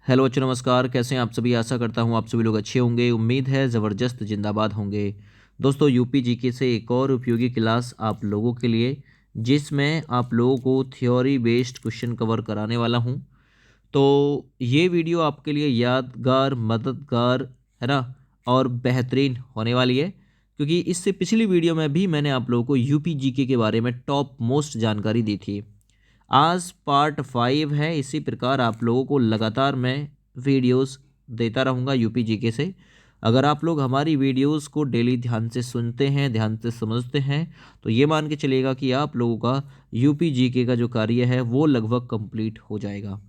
Hello बच्चों, नमस्कार। कैसे हैं आप सभी? आशा करता हूं आप सभी लोग अच्छे होंगे। उम्मीद है ज़बरदस्त जिंदाबाद होंगे। दोस्तों, यूपी जीके से एक और उपयोगी क्लास आप लोगों के लिए, जिसमें आप लोगों को थ्योरी बेस्ड क्वेश्चन कवर कराने वाला हूं। तो ये वीडियो आपके लिए यादगार, मददगार, है ना, और बेहतरीन होने वाली है, क्योंकि इससे पिछली वीडियो में भी मैंने आप लोगों को यूपी जीके के बारे में टॉप मोस्ट जानकारी दी थी। आज पार्ट 5 है। इसी प्रकार आप लोगों को लगातार मैं वीडियोस देता रहूँगा यूपी जीके से। अगर आप लोग हमारी वीडियोस को डेली ध्यान से सुनते हैं, ध्यान से समझते हैं, तो ये मान के चलिएगा कि आप लोगों का यूपी जीके का जो कार्य है वो लगभग कंप्लीट हो जाएगा।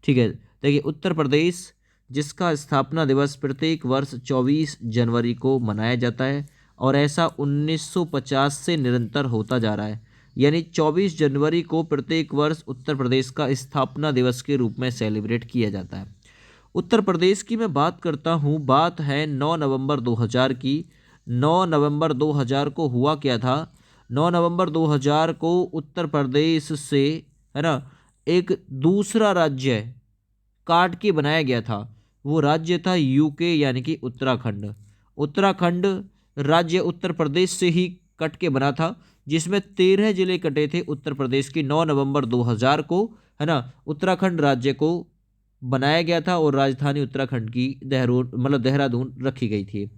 ठीक है। देखिए, उत्तर प्रदेश, जिसका स्थापना दिवस प्रत्येक वर्ष 24 जनवरी को मनाया जाता है, और ऐसा 1950 से निरंतर होता जा रहा है। यानी 24 जनवरी को प्रत्येक वर्ष उत्तर प्रदेश का स्थापना दिवस के रूप में सेलिब्रेट किया जाता है। उत्तर प्रदेश की मैं बात करता हूँ, बात है 9 नवंबर 2000 की। 9 नवंबर 2000 को हुआ क्या था? 9 नवंबर 2000 को उत्तर प्रदेश से, है ना, एक दूसरा राज्य काट के बनाया गया था। वो राज्य था यूके, यानी कि उत्तराखंड। उत्तराखंड राज्य उत्तर प्रदेश से ही कट के बना था, जिसमें 13 जिले कटे थे उत्तर प्रदेश की। 9 नवंबर 2000 को, है ना, उत्तराखंड राज्य को बनाया गया था, और राजधानी उत्तराखंड की देहरादून रखी गई थी।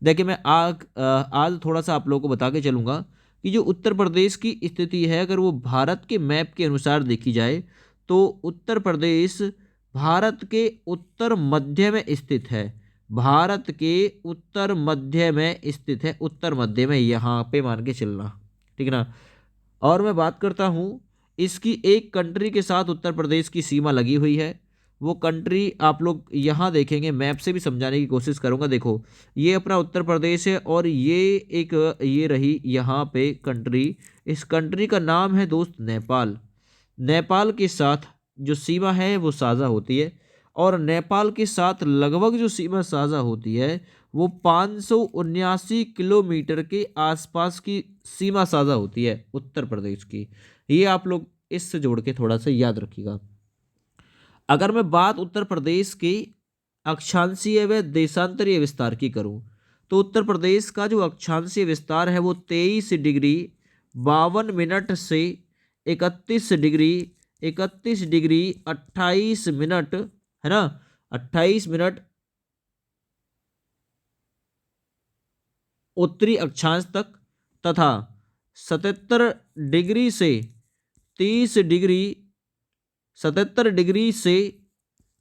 देखिए, मैं आज थोड़ा सा आप लोगों को बता के चलूँगा कि जो उत्तर प्रदेश की स्थिति है, अगर वो भारत के मैप के अनुसार देखी जाए, तो उत्तर प्रदेश भारत के उत्तर मध्य में स्थित है। भारत के उत्तर मध्य में स्थित है, उत्तर मध्य में, यहाँ पे मान के चलना। ठीक है ना। और मैं बात करता हूँ, इसकी एक कंट्री के साथ उत्तर प्रदेश की सीमा लगी हुई है। वो कंट्री आप लोग यहाँ देखेंगे, मैप से भी समझाने की कोशिश करूँगा। देखो, ये अपना उत्तर प्रदेश है, और ये रही यहाँ पे कंट्री। इस कंट्री का नाम है दोस्त नेपाल। नेपाल के साथ जो सीमा है वो साझा होती है, और नेपाल के साथ लगभग जो सीमा साझा होती है वो 579 किलोमीटर के आसपास की सीमा साझा होती है उत्तर प्रदेश की। ये आप लोग इससे जोड़ के थोड़ा सा याद रखिएगा। अगर मैं बात उत्तर प्रदेश के अक्षांशीय व देशांतरीय विस्तार की करूं, तो उत्तर प्रदेश का जो अक्षांशीय विस्तार है वो 23 डिग्री 52 मिनट से 31 डिग्री 28 मिनट, है ना, 28 मिनट उत्तरी अक्षांश तक, तथा 77 डिग्री से 30 डिग्री 77 डिग्री से,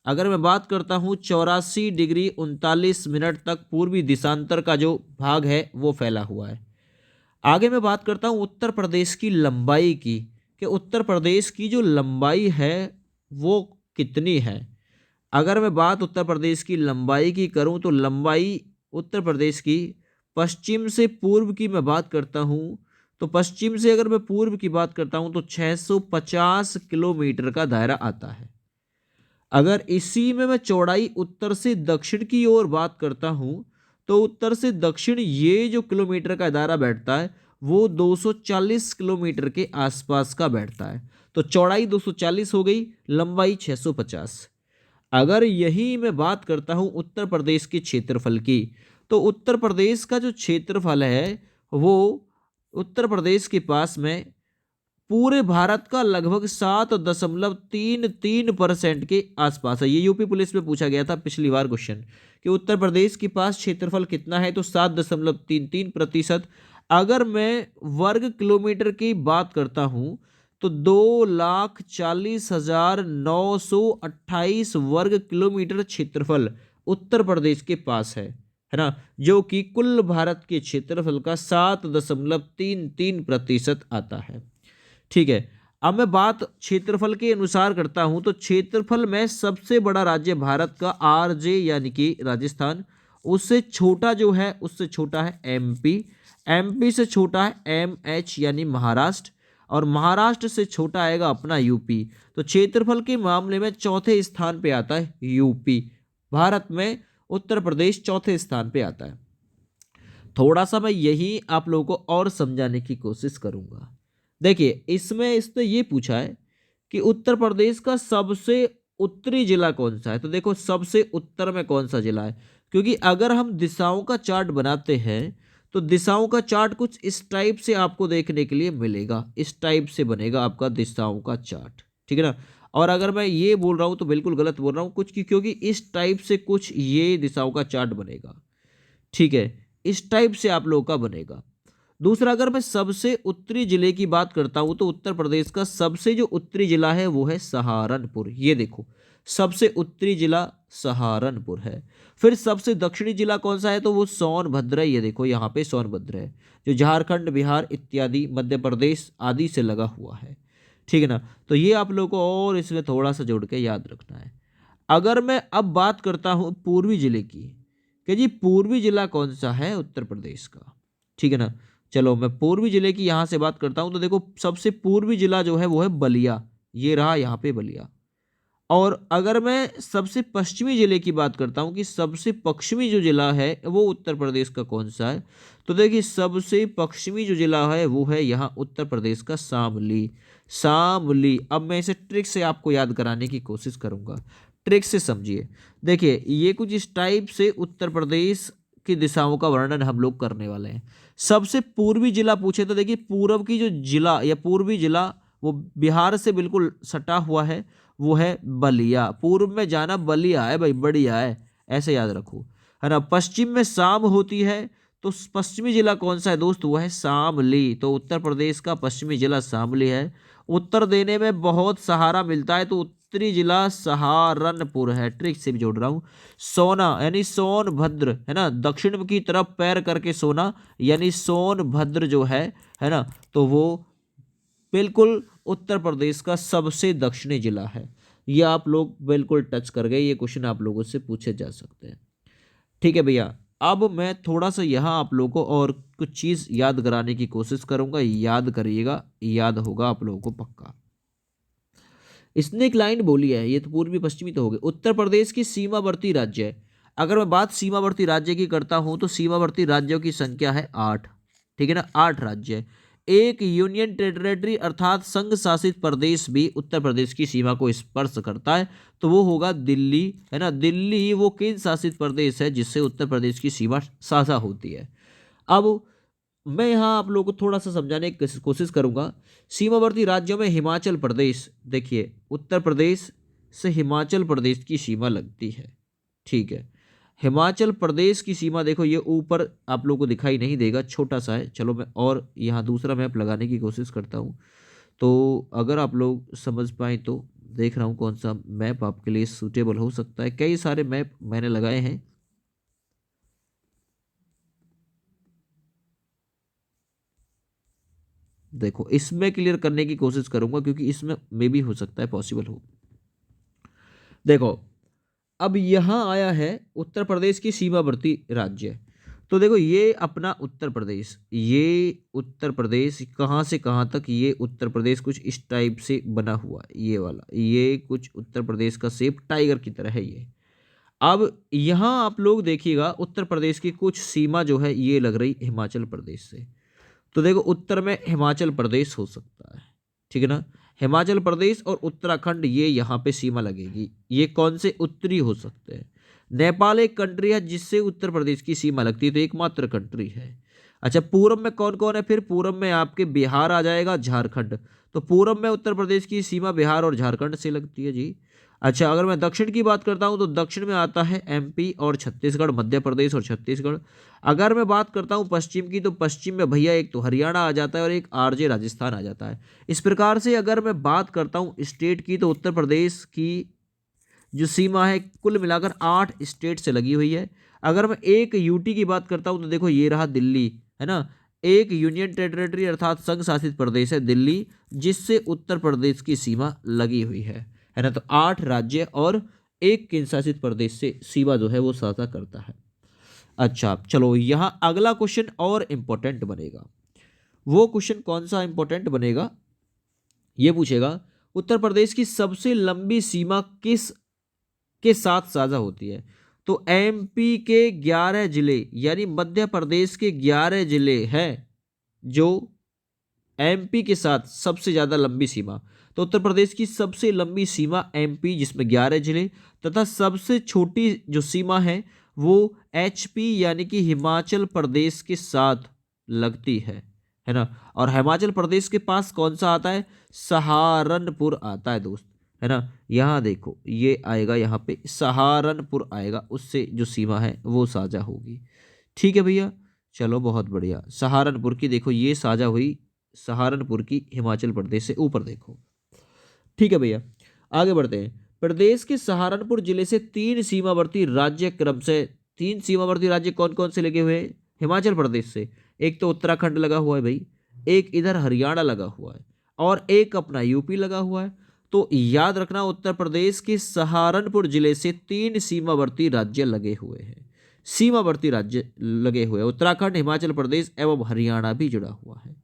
अगर मैं बात करता हूँ, 84 डिग्री 39 मिनट तक पूर्वी दिशांतर का जो भाग है वो फैला हुआ है। आगे मैं बात करता हूँ उत्तर प्रदेश की लंबाई की, कि उत्तर प्रदेश की जो लंबाई है वो कितनी है। अगर मैं बात उत्तर प्रदेश की लंबाई की करूँ, तो लंबाई उत्तर प्रदेश की, पश्चिम से पूर्व की मैं बात करता हूँ, तो पश्चिम से अगर मैं पूर्व की बात करता हूँ तो 650 किलोमीटर का दायरा आता है। अगर इसी में मैं चौड़ाई उत्तर से दक्षिण की ओर बात करता हूं, तो उत्तर से दक्षिण ये जो किलोमीटर का दायरा बैठता है वो 240 किलोमीटर के आसपास का बैठता है। तो चौड़ाई 240 हो गई, लंबाई 650। अगर यही मैं बात करता हूं उत्तर प्रदेश के क्षेत्रफल की, तो उत्तर प्रदेश का जो क्षेत्रफल है वो उत्तर प्रदेश के पास में पूरे भारत का लगभग 7.33% के आसपास है। ये यूपी पुलिस में पूछा गया था पिछली बार क्वेश्चन, कि उत्तर प्रदेश के पास क्षेत्रफल कितना है, तो 7.33%। अगर मैं वर्ग किलोमीटर की बात करता हूं, तो 2,40,928 वर्ग किलोमीटर क्षेत्रफल उत्तर प्रदेश के पास है ना, जो कि कुल भारत के क्षेत्रफल का 7.33% आता है। ठीक है। अब मैं बात क्षेत्रफल के अनुसार करता हूं, तो क्षेत्रफल में सबसे बड़ा राज्य भारत का आरजे, यानी कि राजस्थान। उससे छोटा जो है, उससे छोटा है एमपी। एमपी से छोटा है एमएच, यानी महाराष्ट्र। और महाराष्ट्र से छोटा आएगा अपना यूपी। तो क्षेत्रफल के मामले में चौथे स्थान पे आता है यूपी। भारत में उत्तर प्रदेश चौथे स्थान पे आता है। थोड़ा सा मैं यही आप लोगों को और समझाने की कोशिश करूंगा। देखिए, इसमें इसने ये पूछा है कि उत्तर प्रदेश का सबसे उत्तरी जिला कौन सा है? तो देखो सबसे उत्तर में कौन सा जिला है, क्योंकि अगर हम दिशाओं का चार्ट बनाते हैं तो दिशाओं का चार्ट कुछ इस टाइप से आपको देखने के लिए मिलेगा, इस टाइप से बनेगा आपका दिशाओं का चार्ट, ठीक है ना। और अगर मैं ये बोल रहा हूँ तो बिल्कुल गलत बोल रहा हूँ कुछ क्योंकि इस टाइप से कुछ ये दिशाओं का चार्ट बनेगा, ठीक है, इस टाइप से आप लोगों का बनेगा। दूसरा, अगर मैं सबसे उत्तरी जिले की बात करता हूं तो उत्तर प्रदेश का सबसे जो उत्तरी जिला है वो है सहारनपुर। ये देखो सबसे उत्तरी जिला सहारनपुर है। फिर सबसे दक्षिणी जिला कौन सा है? तो वो सोनभद्र है। ये देखो यहाँ पे सोनभद्र है, जो झारखंड, बिहार इत्यादि मध्य प्रदेश आदि से लगा हुआ है, ठीक है ना। तो ये आप लोगों को और इसमें थोड़ा सा जोड़ के याद रखना है। अगर मैं अब बात करता हूं पूर्वी जिले की, कि जी पूर्वी जिला कौन सा है उत्तर प्रदेश का, ठीक है ना। चलो मैं पूर्वी जिले की यहां से बात करता हूं तो देखो सबसे पूर्वी जिला जो है वो है बलिया, ये रहा यहाँ पे बलिया। और अगर मैं सबसे पश्चिमी जिले की बात करता हूं कि सबसे पश्चिमी जो जिला है वो उत्तर प्रदेश का कौन सा है, तो देखिए सबसे पश्चिमी जो जिला है वो है यहाँ उत्तर प्रदेश का शामली। शामली, अब मैं इसे ट्रिक से आपको याद कराने की कोशिश करूंगा, ट्रिक से समझिए। देखिए ये कुछ इस टाइप से उत्तर प्रदेश की दिशाओं का वर्णन हम लोग करने वाले हैं। सबसे पूर्वी जिला पूछे तो देखिए पूर्व की जो जिला या पूर्वी जिला वो बिहार से बिल्कुल सटा हुआ है, वो है बलिया। पूर्व में जाना बलिया है भाई, बढ़िया है, ऐसे याद रखो, है ना। पश्चिम में शाम होती है, तो पश्चिमी जिला कौन सा है दोस्त? वो है शामली। तो उत्तर प्रदेश का पश्चिमी जिला शामली है। उत्तर देने में बहुत सहारा मिलता है तो उत्तरी जिला सहारनपुर है, ट्रिक से भी जोड़ रहा हूं। सोना यानी सोनभद्र, है ना, दक्षिण की तरफ पैर करके सोना यानी सोनभद्र जो है ना, तो वो बिल्कुल उत्तर प्रदेश का सबसे दक्षिणी जिला है। ये आप लोग बिल्कुल टच कर गए, ये क्वेश्चन आप लोगों से पूछे जा सकते हैं, ठीक है भैया। अब मैं थोड़ा सा यहाँ आप लोगों को और कुछ चीज़ याद कराने की कोशिश करूंगा, याद करिएगा, याद होगा आप लोगों को पक्का। स्नेक लाइन बोली है, ये तो पूर्वी पश्चिमी तो हो गए। उत्तर प्रदेश की सीमावर्ती राज्य है। अगर मैं बात सीमावर्ती राज्य की करता हूं तो सीमावर्ती राज्यों की संख्या है 8, ठीक है ना, 8 राज्य है। एक यूनियन टेरिटरी अर्थात संघ शासित प्रदेश भी उत्तर प्रदेश की सीमा को स्पर्श करता है, तो वो होगा दिल्ली, है ना। दिल्ली वो केंद्र शासित प्रदेश है जिससे उत्तर प्रदेश की सीमा साझा होती है। अब मैं यहाँ आप लोगों को थोड़ा सा समझाने की कोशिश करूंगा। सीमावर्ती राज्यों में हिमाचल प्रदेश, देखिए उत्तर प्रदेश से हिमाचल प्रदेश की सीमा लगती है, ठीक है। हिमाचल प्रदेश की सीमा देखो ये ऊपर आप लोगों को दिखाई नहीं देगा, छोटा सा है। चलो मैं और यहाँ दूसरा मैप लगाने की कोशिश करता हूँ, तो अगर आप लोग समझ पाए तो देख रहा हूँ कौन सा मैप आपके लिए सूटेबल हो सकता है। कई सारे मैप मैंने लगाए हैं, देखो इसमें क्लियर करने की कोशिश करूंगा क्योंकि इसमें मे भी हो सकता है पॉसिबल हो। देखो अब यहां आया है उत्तर प्रदेश की सीमावर्ती राज्य, तो देखो ये अपना उत्तर प्रदेश, ये उत्तर प्रदेश कहां से कहां तक, ये उत्तर प्रदेश कुछ इस टाइप से बना हुआ है, ये वाला, ये कुछ उत्तर प्रदेश का शेप टाइगर की तरह है ये। अब यहां आप लोग देखिएगा उत्तर प्रदेश की कुछ सीमा जो है ये लग रही हिमाचल प्रदेश से, तो देखो उत्तर में हिमाचल प्रदेश हो सकता है, ठीक है ना। हिमाचल प्रदेश और उत्तराखंड ये यहाँ पे सीमा लगेगी। ये कौन से उत्तरी हो सकते हैं? नेपाल एक कंट्री है जिससे उत्तर प्रदेश की सीमा लगती है, तो एकमात्र कंट्री है। अच्छा पूरब में कौन कौन है? फिर पूरब में आपके बिहार आ जाएगा, झारखंड, तो पूरब में उत्तर प्रदेश की सीमा बिहार और झारखंड से लगती है जी। अच्छा अगर मैं दक्षिण की बात करता हूं तो दक्षिण में आता है एमपी और छत्तीसगढ़, मध्य प्रदेश और छत्तीसगढ़। अगर मैं बात करता हूं पश्चिम की तो पश्चिम में भैया एक तो हरियाणा आ जाता है और एक आरजे राजस्थान आ जाता है। इस प्रकार से अगर मैं बात करता हूं स्टेट की तो उत्तर प्रदेश की जो सीमा है कुल मिलाकर 8 स्टेट से लगी हुई है। अगर मैं एक यूटी की बात करता हूं तो देखो ये रहा दिल्ली, है ना, एक यूनियन टेरिटरी अर्थात संघ शासित प्रदेश है दिल्ली, जिससे उत्तर प्रदेश की सीमा लगी हुई है ना। तो 8 राज्य और एक केंद्र शासित प्रदेश से सीमा जो है वो साझा करता है। अच्छा चलो यहाँ अगला क्वेश्चन और इंपॉर्टेंट बनेगा। वो क्वेश्चन कौन सा इंपॉर्टेंट बनेगा? ये पूछेगा उत्तर प्रदेश की सबसे लंबी सीमा किस के साथ साझा होती है? तो एमपी के 11 जिले यानी मध्य प्रदेश के 11 जिले हैं जो एमपी के साथ सबसे ज्यादा लंबी सीमा। तो उत्तर प्रदेश की सबसे लंबी सीमा एमपी जिसमें 11 जिले तथा सबसे छोटी जो सीमा है वो एचपी यानी कि हिमाचल प्रदेश के साथ लगती है ना। और हिमाचल प्रदेश के पास कौन सा आता है, सहारनपुर आता है दोस्त, है ना। यहाँ देखो ये आएगा, यहाँ पे सहारनपुर आएगा, उससे जो सीमा है वो साझा होगी। ठीक है भैया, चलो बहुत बढ़िया। सहारनपुर की देखो ये साझा हुई, सहारनपुर की हिमाचल प्रदेश से, ऊपर देखो। ठीक है भैया, आगे बढ़ते हैं। प्रदेश के सहारनपुर जिले से तीन सीमावर्ती राज्य क्रम से, तीन सीमावर्ती राज्य कौन कौन से लगे हुए हैं हिमाचल प्रदेश से, एक तो उत्तराखंड लगा हुआ है भाई, एक इधर हरियाणा लगा हुआ है, और एक अपना यूपी लगा हुआ है। तो याद रखना उत्तर प्रदेश के सहारनपुर जिले से तीन सीमावर्ती राज्य लगे हुए हैं, सीमावर्ती राज्य लगे हुए हैं, उत्तराखंड, हिमाचल प्रदेश एवं हरियाणा भी जुड़ा हुआ है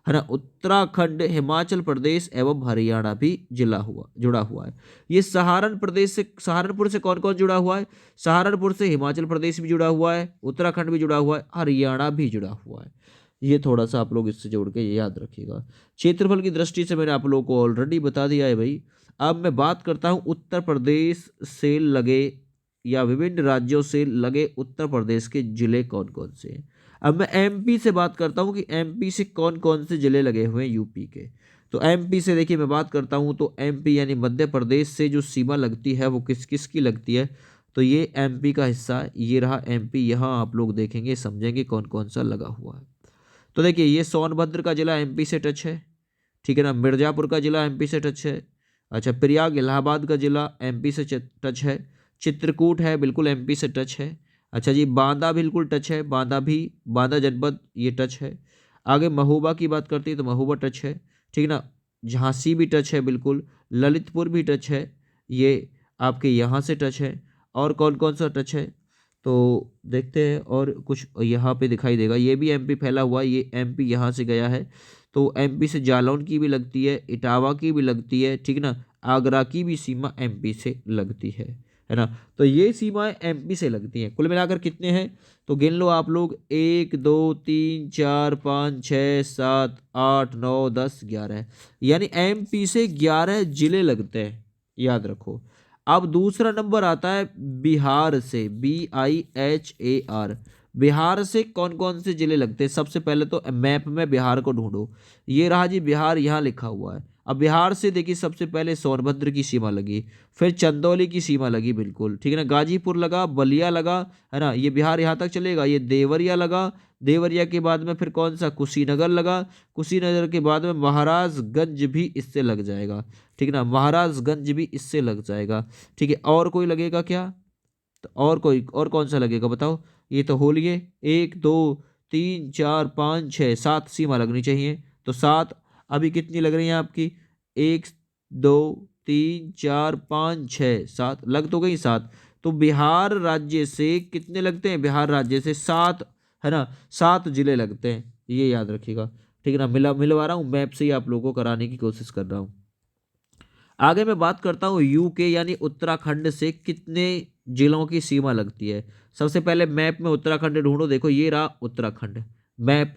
ना। उत्तराखंड, हिमाचल प्रदेश एवं हरियाणा भी जुड़ा हुआ है। ये सहारनपुर से कौन कौन जुड़ा हुआ है, सहारनपुर से हिमाचल प्रदेश भी जुड़ा हुआ है, उत्तराखंड भी जुड़ा हुआ है, हरियाणा भी जुड़ा हुआ है। ये थोड़ा सा आप लोग इससे जोड़ के याद रखिएगा। क्षेत्रफल की दृष्टि से मैंने आप लोगों को ऑलरेडी बता दिया है भाई। अब मैं बात करता हूँ उत्तर प्रदेश से लगे या विभिन्न राज्यों से लगे उत्तर प्रदेश के जिले कौन कौन से हैं। अब मैं एमपी से बात करता हूँ कि एमपी से कौन कौन से जिले लगे हुए हैं यूपी के। तो एमपी से देखिए मैं बात करता हूँ तो एमपी यानी मध्य प्रदेश से जो सीमा लगती है वो किस किस की लगती है, तो ये एमपी का हिस्सा है, ये रहा एमपी। यहाँ आप लोग देखेंगे समझेंगे कौन कौन सा लगा हुआ है। तो देखिए ये सोनभद्र का जिला एमपी से टच है, ठीक है ना। मिर्जापुर का जिला एमपी से टच है। अच्छा, प्रयाग इलाहाबाद का जिला एमपी से टच है। चित्रकूट है बिल्कुल एमपी से टच है। अच्छा जी, बांदा बिल्कुल टच है, बांदा जनपद ये टच है। आगे महोबा की बात करते हैं तो महोबा टच है, ठीक ना। झांसी भी टच है बिल्कुल, ललितपुर भी टच है, ये आपके यहाँ से टच है। और कौन कौन सा टच है तो देखते हैं, और कुछ यहाँ पे दिखाई देगा, ये भी एमपी फैला हुआ है, ये एमपी यहाँ से गया है। तो एमपी से जालौन की भी लगती है, इटावा की भी लगती है, ठीक ना। आगरा की भी सीमा एमपी से लगती है ना। तो ये सीमाएं एमपी से लगती हैं। कुल मिलाकर कितने हैं तो गिन लो आप लोग, 1 2 3 4 5 6 7 8 9 10 11, यानी एमपी से 11 जिले लगते हैं, याद रखो। अब दूसरा नंबर आता है बिहार से, BIHAR। बिहार से कौन कौन से जिले लगते हैं, सबसे पहले तो मैप में बिहार को ढूंढो, ये रहा जी बिहार, यहाँ लिखा हुआ है। अब बिहार से देखिए सबसे पहले सोनभद्र की सीमा लगी, फिर चंदौली की सीमा लगी बिल्कुल, ठीक है ना, गाजीपुर लगा, बलिया लगा, है ना, ये बिहार यहाँ तक चलेगा। ये देवरिया लगा, देवरिया के बाद में फिर कौन सा, कुशीनगर लगा, कुशीनगर के बाद में महाराजगंज भी इससे लग जाएगा, ठीक है ना, महाराजगंज भी इससे लग जाएगा। ठीक है, और कोई लगेगा क्या, तो और कौन सा लगेगा बताओ। ये तो हो लिए 1 2 3 4 5 6 7 सीमा लगनी चाहिए, तो 7 अभी कितनी लग रही है आपकी, 1 2 3 4 5 6 7 लग तो गई 7। तो बिहार राज्य से कितने लगते हैं, बिहार राज्य से 7, है ना, 7 जिले लगते हैं, ये याद रखिएगा, ठीक है ना। मिलवा रहा हूँ मैप से ही आप लोगों को कराने की कोशिश कर रहा हूँ। आगे मैं बात करता हूँ यूके यानी उत्तराखंड से कितने जिलों की सीमा लगती है। सबसे पहले मैप में उत्तराखंड ढूंढो, देखो ये रहा उत्तराखंड, मैप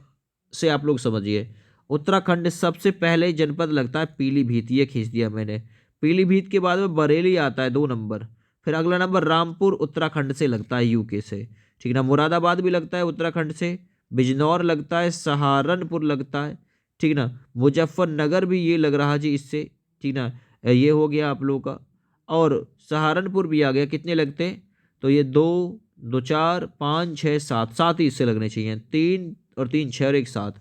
से आप लोग समझिए। उत्तराखंड सबसे पहले जनपद लगता है पीलीभीत, ये खींच दिया मैंने। पीलीभीत के बाद में बरेली आता है 2 नंबर, फिर अगला नंबर रामपुर उत्तराखंड से लगता है यूके से, ठीक ना। मुरादाबाद भी लगता है उत्तराखंड से, बिजनौर लगता है, सहारनपुर लगता है, ठीक ना। मुजफ्फरनगर भी ये लग रहा जी इससे, ठीक ना। ये हो गया आप लोगों का, और सहारनपुर भी आ गया। कितने लगते हैं तो ये 2 2 4 5 6 7, 7 ही इससे लगने चाहिए, 3 और 3 6 और 1 7।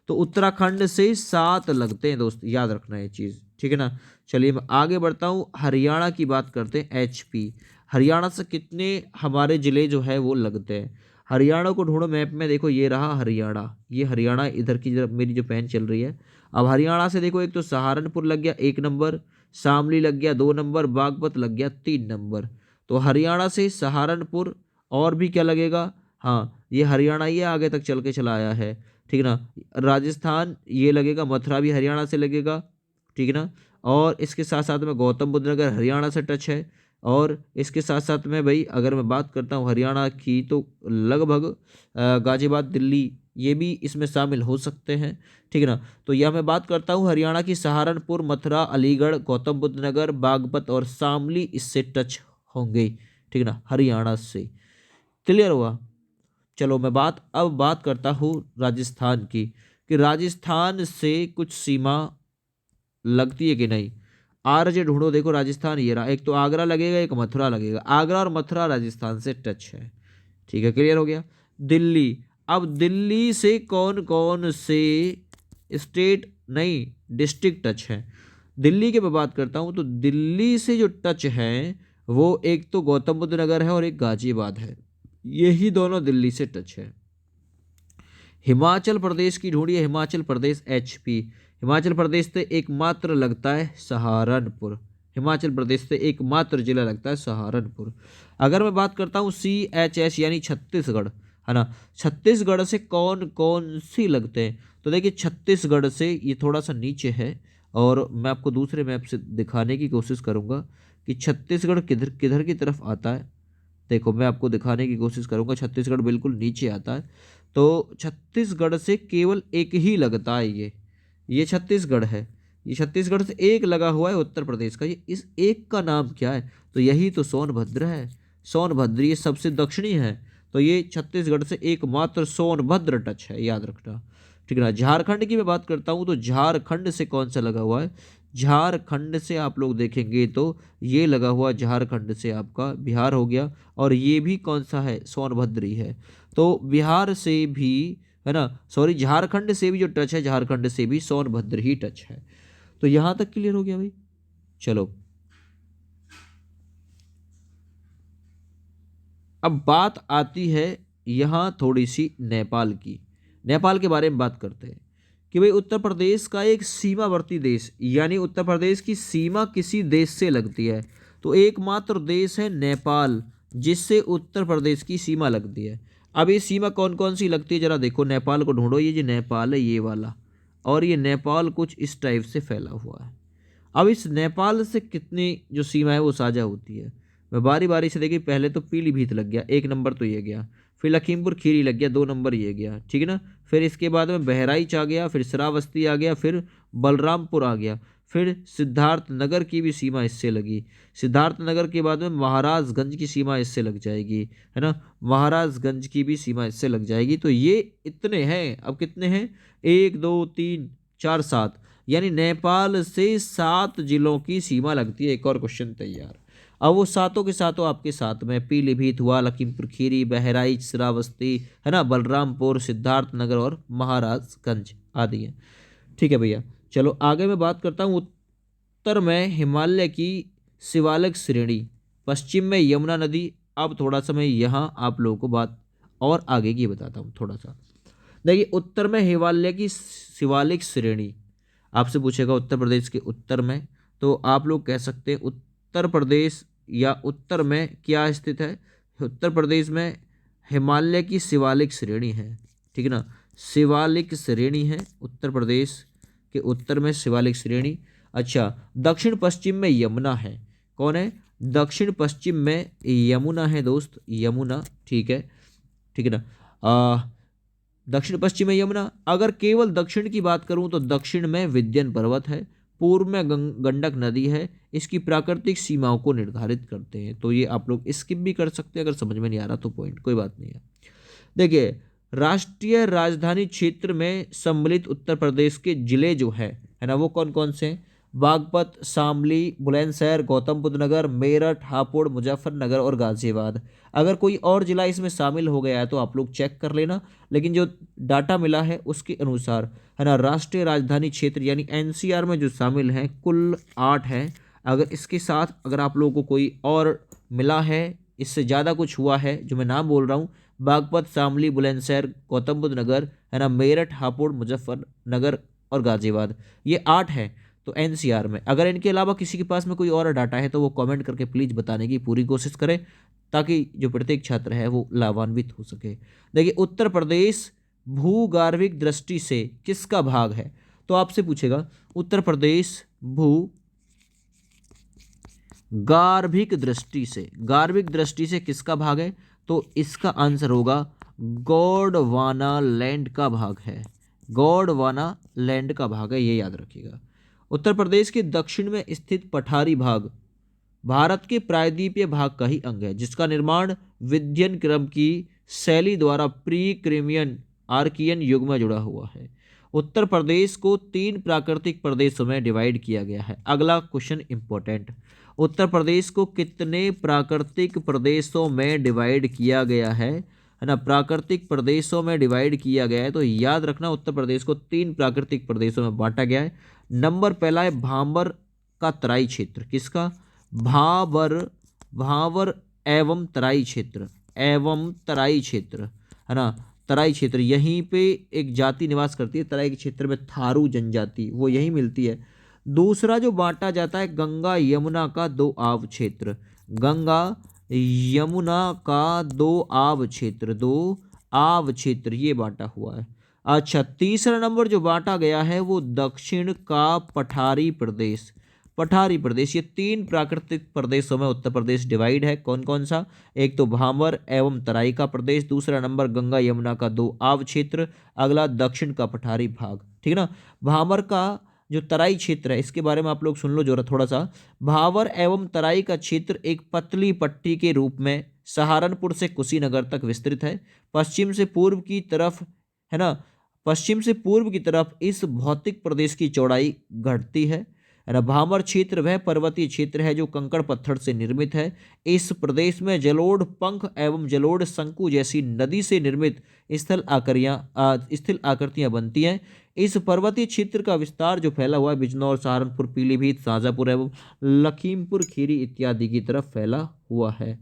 तो उत्तराखंड से 7 लगते हैं दोस्त, याद रखना ये चीज़, ठीक है ना। चलिए मैं आगे बढ़ता हूँ, हरियाणा की बात करते हैं, HP। हरियाणा से कितने हमारे ज़िले जो है वो लगते हैं। हरियाणा को ढूंढो मैप में, देखो ये रहा हरियाणा, ये हरियाणा इधर की तरफ मेरी जो पेन चल रही है। अब हरियाणा से देखो एक तो सहारनपुर लग गया 1 नंबर, शामली लग गया 2 नंबर, बागपत लग गया 3 नंबर। तो हरियाणा से सहारनपुर, और भी क्या लगेगा, हाँ ये हरियाणा ये आगे तक चल के चला आया है, ठीक ना। राजस्थान ये लगेगा, मथुरा भी हरियाणा से लगेगा, ठीक ना। और इसके साथ साथ में गौतम बुद्ध नगर हरियाणा से टच है। और इसके साथ साथ में भाई अगर मैं बात करता हूँ हरियाणा की तो लगभग गाजियाबाद दिल्ली ये भी इसमें शामिल हो सकते हैं, ठीक है ना। तो यह मैं बात करता हूँ हरियाणा की सहारनपुर, मथुरा, अलीगढ़, गौतम बुद्ध नगर, बागपत और शामली इससे टच होंगे, ठीक है ना, हरियाणा से। क्लियर हुआ। चलो मैं अब बात करता हूँ राजस्थान की, कि राजस्थान से कुछ सीमा लगती है कि नहीं। आरजे ढूंढो। देखो राजस्थान ये रहा, एक तो आगरा लगेगा, एक मथुरा लगेगा। आगरा और मथुरा राजस्थान से टच है, ठीक है, क्लियर हो गया। दिल्ली, अब दिल्ली से कौन कौन से स्टेट नहीं डिस्ट्रिक्ट टच है। दिल्ली की मैं बात करता हूं तो दिल्ली से जो टच है वो एक तो गौतम बुद्ध नगर है और एक गाजियाबाद है, यही दोनों दिल्ली से टच है। हिमाचल प्रदेश की ढूंढिए, हिमाचल प्रदेश एचपी। हिमाचल प्रदेश से एकमात्र लगता है सहारनपुर, हिमाचल प्रदेश से एकमात्र जिला लगता है सहारनपुर। अगर मैं बात करता हूँ CHS यानी छत्तीसगढ़, है ना, छत्तीसगढ़ से कौन कौन सी लगते हैं। तो देखिए छत्तीसगढ़ से ये थोड़ा सा नीचे है, और मैं आपको दूसरे मैप से दिखाने की कोशिश करूंगा कि छत्तीसगढ़ किधर किधर की तरफ आता है। देखो मैं आपको दिखाने की कोशिश करूंगा, छत्तीसगढ़ बिल्कुल नीचे आता है। तो छत्तीसगढ़ से केवल एक ही लगता है, ये छत्तीसगढ़ है। ये छत्तीसगढ़ से एक लगा हुआ है उत्तर प्रदेश का, ये इस एक का नाम क्या है, तो यही तो सोनभद्र है। सोनभद्र ये सबसे दक्षिणी है, तो ये छत्तीसगढ़ से एकमात्र सोनभद्र टच है, याद रखना, ठीक है ना। झारखंड की मैं बात करता हूँ तो झारखंड से कौन सा लगा हुआ है। झारखंड से आप लोग देखेंगे तो ये लगा हुआ झारखंड से आपका बिहार हो गया, और ये भी कौन सा है, सोनभद्र ही है। तो बिहार से भी, है ना, सॉरी, झारखंड से भी जो टच है, झारखंड से भी सोनभद्र ही टच है। तो यहां तक क्लियर हो गया भाई। चलो अब बात आती है यहां थोड़ी सी नेपाल की। नेपाल के बारे में बात करते हैं कि भाई उत्तर प्रदेश का एक सीमावर्ती देश, यानी उत्तर प्रदेश की सीमा किसी देश से लगती है, तो एकमात्र देश है नेपाल जिससे उत्तर प्रदेश की सीमा लगती है। अब ये सीमा कौन कौन सी लगती है जरा देखो, नेपाल को ढूंढो। ये जो नेपाल है ये वाला, और ये नेपाल कुछ इस टाइप से फैला हुआ है। अब इस नेपाल से कितनी जो सीमा है वो साझा होती है, मैं बारी बारी से देखिए। पहले तो पीलीभीत लग गया, एक नंबर तो ये गया, फिर लखीमपुर खीरी लग गया, 2 नंबर ये गया, ठीक है ना। फिर इसके बाद में बहराइच आ गया, फिर श्रावस्ती आ गया, फिर बलरामपुर आ गया, फिर सिद्धार्थ नगर की भी सीमा इससे लगी। सिद्धार्थ नगर के बाद में महाराजगंज की सीमा इससे लग जाएगी, है ना, महाराजगंज की भी सीमा इससे लग जाएगी। तो ये इतने हैं, अब कितने हैं, 1 2 3 4 7, यानी नेपाल से 7 जिलों की सीमा लगती है। एक और क्वेश्चन तैयार। अब वो सातों के सातों आपके साथ में, पीलीभीत हुआ, लखीमपुर खीरी, बहराइच, श्रावस्ती, है ना, बलरामपुर, सिद्धार्थ नगर और महाराजगंज आदि है, ठीक है भैया। चलो आगे मैं बात करता हूँ उत्तर में हिमालय की शिवालिक श्रेणी, पश्चिम में यमुना नदी। अब थोड़ा सा मैं यहाँ आप लोगों को बात और आगे की बताता हूँ थोड़ा सा। देखिए उत्तर में हिमालय की शिवालिक श्रेणी आपसे पूछेगा उत्तर प्रदेश के उत्तर में, तो आप लोग कह सकते हैं उत्तर प्रदेश या उत्तर में क्या स्थित है। उत्तर प्रदेश में हिमालय की शिवालिक श्रेणी है, ठीक है ना, शिवालिक श्रेणी है उत्तर प्रदेश के उत्तर में शिवालिक श्रेणी। अच्छा, दक्षिण पश्चिम में यमुना है, कौन है, दक्षिण पश्चिम में यमुना है दोस्त, यमुना, ठीक है, ठीक है ना। दक्षिण पश्चिम में यमुना। अगर केवल दक्षिण की बात करूं तो दक्षिण में विंध्य पर्वत है, पूर्व में गंडक नदी है, इसकी प्राकृतिक सीमाओं को निर्धारित करते हैं। तो ये आप लोग स्किप भी कर सकते हैं, अगर समझ में नहीं आ रहा तो पॉइंट कोई बात नहीं है। देखिए राष्ट्रीय राजधानी क्षेत्र में सम्मिलित उत्तर प्रदेश के जिले जो है ना, वो कौन कौन से हैं, बागपत, शामली, बुलंदशहर, गौतम बुद्ध नगर, मेरठ, हापुड़, मुजफ्फरनगर और गाजियाबाद। अगर कोई और जिला इसमें शामिल हो गया है तो आप लोग चेक कर लेना, लेकिन जो डाटा मिला है उसके अनुसार, है ना, राष्ट्रीय राजधानी क्षेत्र यानी NCR में जो शामिल हैं कुल 8 हैं। अगर इसके साथ अगर आप लोगों को कोई और मिला है, इससे ज़्यादा कुछ हुआ है जो मैं नाम बोल रहा हूँ, बागपत, शामली, बुलंदशहर, गौतम बुद्ध नगर, है ना, मेरठ, हापुड़, मुजफ्फरनगर और गाजियाबाद, ये 8 हैं तो NCR में। अगर इनके अलावा किसी के पास में कोई और डाटा है तो वो कमेंट करके प्लीज़ बताने की पूरी कोशिश करें, ताकि जो प्रत्येक छात्र है वो लाभान्वित हो सके। देखिए उत्तर प्रदेश भूगार्भिक दृष्टि से किसका भाग है, तो आपसे पूछेगा उत्तर प्रदेश भू गार्भिक दृष्टि से, गार्भिक दृष्टि से किसका भाग है, तो इसका आंसर होगा गोंडवाना लैंड का भाग है, गोंडवाना लैंड का भाग है, ये याद रखिएगा। उत्तर प्रदेश के दक्षिण में स्थित पठारी भाग भारत के प्रायद्वीपीय भाग का ही अंग है, जिसका निर्माण विध्यन क्रम की शैली द्वारा प्री क्रीमियन आर्कियन युग में जुड़ा हुआ है। उत्तर प्रदेश को 3 प्राकृतिक प्रदेशों में डिवाइड किया गया है। अगला क्वेश्चन इंपॉर्टेंट, उत्तर प्रदेश को कितने प्राकृतिक प्रदेशों में डिवाइड किया गया है ना, प्राकृतिक प्रदेशों में डिवाइड किया गया है। तो याद रखना उत्तर प्रदेश को 3 प्राकृतिक प्रदेशों में बांटा गया है। नंबर पहला है भाबर का तराई क्षेत्र, किसका, भाबर, भाबर एवं तराई क्षेत्र, एवं तराई क्षेत्र है ना, तराई क्षेत्र, यहीं पे एक जाति निवास करती है तराई के क्षेत्र में, थारू जनजाति, वो यहीं मिलती है। दूसरा जो बांटा जाता है गंगा यमुना का दो आव क्षेत्र, गंगा यमुना का दो आव क्षेत्र, दो आव क्षेत्र, ये बांटा हुआ है। अच्छा, तीसरा नंबर जो बांटा गया है वो दक्षिण का पठारी प्रदेश, पठारी प्रदेश, ये 3 प्राकृतिक प्रदेशों में उत्तर प्रदेश डिवाइड है। कौन कौन सा, एक तो भाबर एवं तराई का प्रदेश, दूसरा नंबर गंगा यमुना का दो आव क्षेत्र, अगला दक्षिण का पठारी भाग, ठीक है ना। भाबर का जो तराई क्षेत्र है इसके बारे में आप लोग सुन लो जरा थोड़ा सा। भाबर एवं तराई का क्षेत्र एक पतली पट्टी के रूप में सहारनपुर से कुशीनगर तक विस्तृत है। पश्चिम से पूर्व की तरफ है ना, पश्चिम से पूर्व की तरफ इस भौतिक प्रदेश की चौड़ाई घटती है ना। भाबर क्षेत्र वह पर्वतीय क्षेत्र है जो कंकड़ पत्थर से निर्मित है। इस प्रदेश में जलोढ़ पंख एवं जलोढ़ शंकु जैसी नदी से निर्मित स्थल आकृतियां बनती हैं। इस पर्वतीय क्षेत्र का विस्तार जो फैला हुआ है बिजनौर, सहारनपुर, पीलीभीत, शाजापुर एवं लखीमपुर खीरी इत्यादि की तरफ फैला हुआ है।